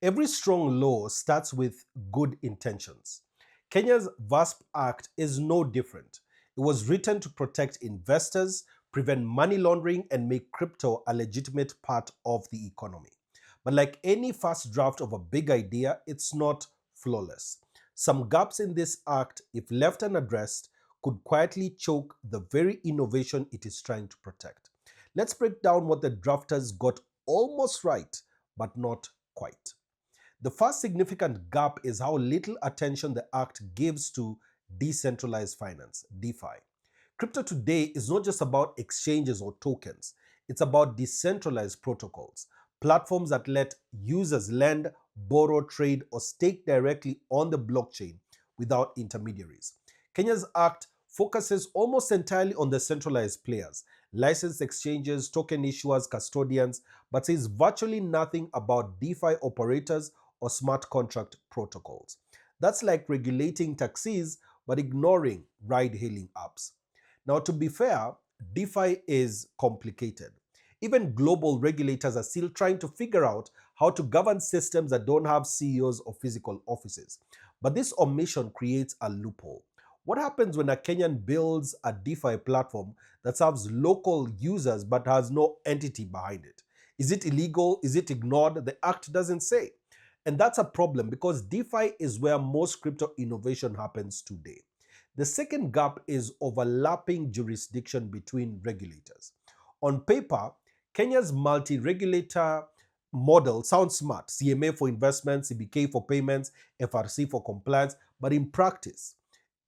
Every strong law starts with good intentions. Kenya's VASP Act is no different. It was written to protect investors, prevent money laundering, and make crypto a legitimate part of the economy. But like any first draft of a big idea, it's not flawless. Some gaps in this act, if left unaddressed, could quietly choke the very innovation it is trying to protect. Let's break down what the drafters got almost right, but not quite. The first significant gap is how little attention the Act gives to decentralized finance, DeFi. Crypto today is not just about exchanges or tokens, it's about decentralized protocols, platforms that let users lend, borrow, trade, or stake directly on the blockchain without intermediaries. Kenya's Act focuses almost entirely on the centralized players, licensed exchanges, token issuers, custodians, but says virtually nothing about DeFi operators or smart contract protocols. That's like regulating taxis but ignoring ride hailing apps. Now, to be fair, DeFi is complicated. Even global regulators are still trying to figure out how to govern systems that don't have CEOs or physical offices. But this omission creates a loophole. What happens when a Kenyan builds a DeFi platform that serves local users but has no entity behind it? Is it illegal? Is it ignored? The Act doesn't say. And that's a problem because DeFi is where most crypto innovation happens today. The second gap is overlapping jurisdiction between regulators. On paper, Kenya's multi-regulator model sounds smart: CMA for investments, CBK for payments, FRC for compliance, but in practice,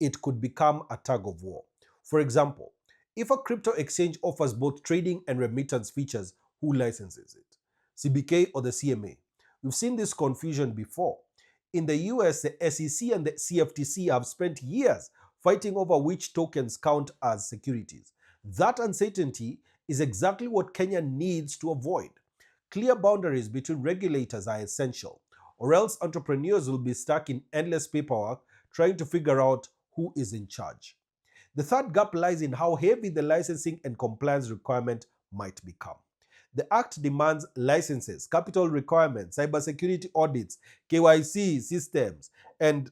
it could become a tug of war. For example, if a crypto exchange offers both trading and remittance features, who licenses it? CBK or the CMA? We've seen this confusion before. In the US, the SEC and the CFTC have spent years fighting over which tokens count as securities. That uncertainty is exactly what Kenya needs to avoid. Clear boundaries between regulators are essential, or else entrepreneurs will be stuck in endless paperwork trying to figure out who is in charge. The third gap lies in how heavy the licensing and compliance requirement might become. The Act demands licenses, capital requirements, cybersecurity audits, KYC systems, and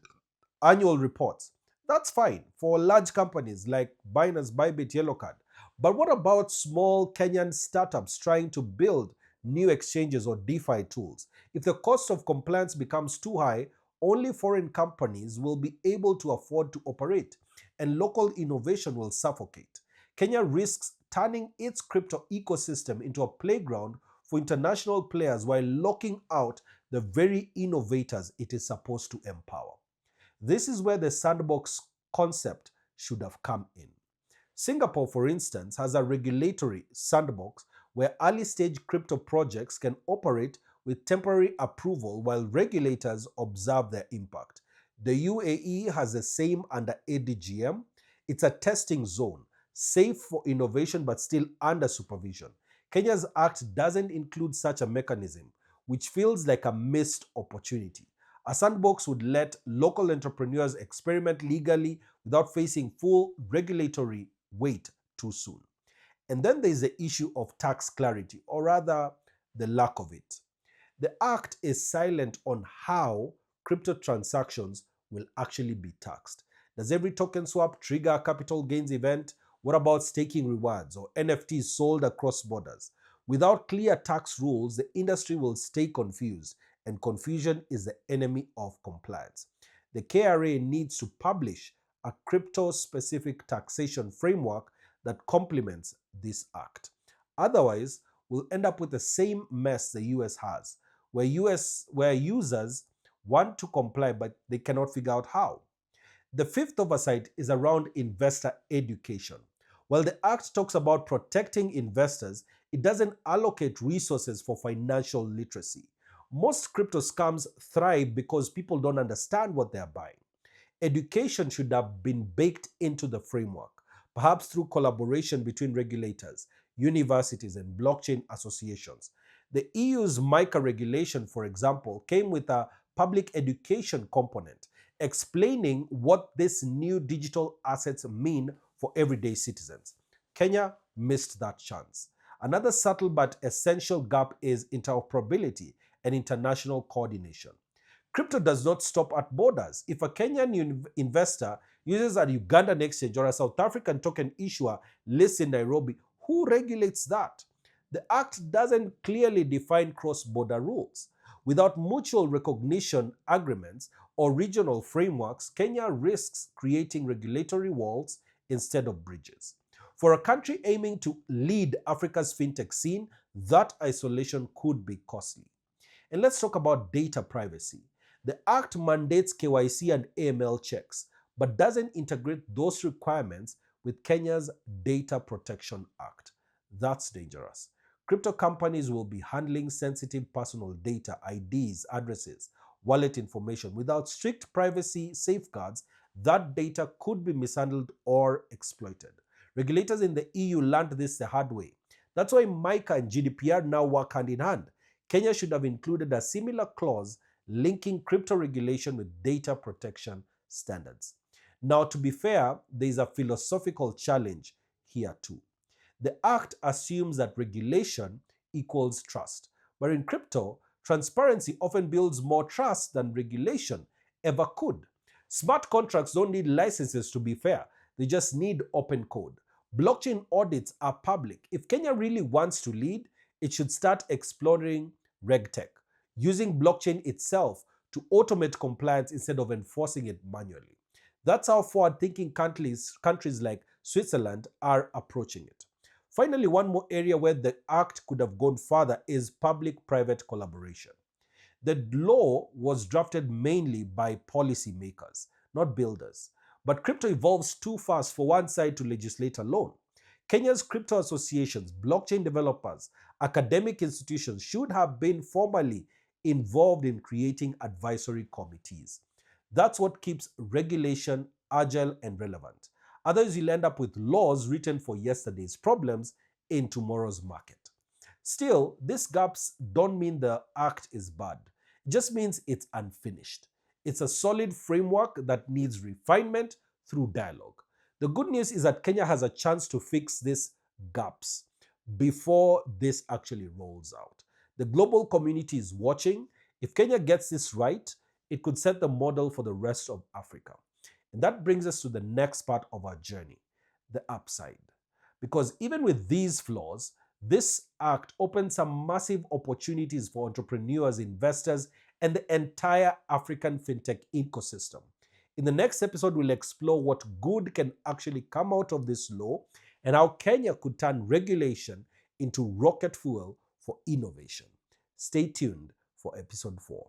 annual reports. That's fine for large companies like Binance, Bybit, Yellowcard. But what about small Kenyan startups trying to build new exchanges or DeFi tools? If the cost of compliance becomes too high, only foreign companies will be able to afford to operate, and local innovation will suffocate. Kenya risks turning its crypto ecosystem into a playground for international players while locking out the very innovators it is supposed to empower. This is where the sandbox concept should have come in. Singapore, for instance, has a regulatory sandbox where early stage crypto projects can operate with temporary approval while regulators observe their impact. The UAE has the same under ADGM. It's a testing zone, safe for innovation but still under supervision. Kenya's Act doesn't include such a mechanism, which feels like a missed opportunity. A sandbox would let local entrepreneurs experiment legally without facing full regulatory weight too soon. And then there's the issue of tax clarity, or rather, the lack of it. The Act is silent on how crypto transactions will actually be taxed. Does every token swap trigger a capital gains event? What about staking rewards or NFTs sold across borders? Without clear tax rules, the industry will stay confused, and confusion is the enemy of compliance. The KRA needs to publish a crypto-specific taxation framework that complements this act. Otherwise, we'll end up with the same mess the US has, where users want to comply but they cannot figure out how. The fifth oversight is around investor education. While the Act talks about protecting investors, it doesn't allocate resources for financial literacy. Most crypto scams thrive because people don't understand what they're buying. Education should have been baked into the framework, perhaps through collaboration between regulators, universities, and blockchain associations. The EU's MiCA regulation, for example, came with a public education component explaining what these new digital assets mean for everyday citizens. Kenya missed that chance. Another subtle but essential gap is interoperability and international coordination. Crypto does not stop at borders. If a Kenyan investor uses a Ugandan exchange or a South African token issuer lists in Nairobi, who regulates that? The Act doesn't clearly define cross-border rules. Without mutual recognition agreements or regional frameworks, Kenya risks creating regulatory walls instead of bridges. For a country aiming to lead Africa's fintech scene, that isolation could be costly. And let's talk about data privacy. The Act mandates KYC and AML checks, but doesn't integrate those requirements with Kenya's Data Protection Act. That's dangerous. Crypto companies will be handling sensitive personal data, IDs, addresses, wallet information. Without strict privacy safeguards, that data could be mishandled or exploited. Regulators in the EU learned this the hard way. That's why MICA and GDPR now work hand in hand. Kenya should have included a similar clause linking crypto regulation with data protection standards. Now, to be fair, there is a philosophical challenge here too. The Act assumes that regulation equals trust, but in crypto, transparency often builds more trust than regulation ever could. Smart contracts don't need licenses to be fair, they just need open code. Blockchain audits are public. If Kenya really wants to lead, it should start exploring RegTech, using blockchain itself to automate compliance instead of enforcing it manually. That's how forward-thinking countries like Switzerland are approaching it. Finally, one more area where the Act could have gone further is public-private collaboration. The law was drafted mainly by policymakers, not builders. But crypto evolves too fast for one side to legislate alone. Kenya's crypto associations, blockchain developers, academic institutions should have been formally involved in creating advisory committees. That's what keeps regulation agile and relevant. Otherwise, you'll end up with laws written for yesterday's problems in tomorrow's market. Still, these gaps don't mean the Act is bad. It just means it's unfinished. It's a solid framework that needs refinement through dialogue. The good news is that Kenya has a chance to fix these gaps before this actually rolls out. The global community is watching. If Kenya gets this right, it could set the model for the rest of Africa. And that brings us to the next part of our journey, the upside. Because even with these flaws, this act opens some massive opportunities for entrepreneurs, investors, and the entire African fintech ecosystem. In the next episode, we'll explore what good can actually come out of this law and how Kenya could turn regulation into rocket fuel for innovation. Stay tuned for episode 4.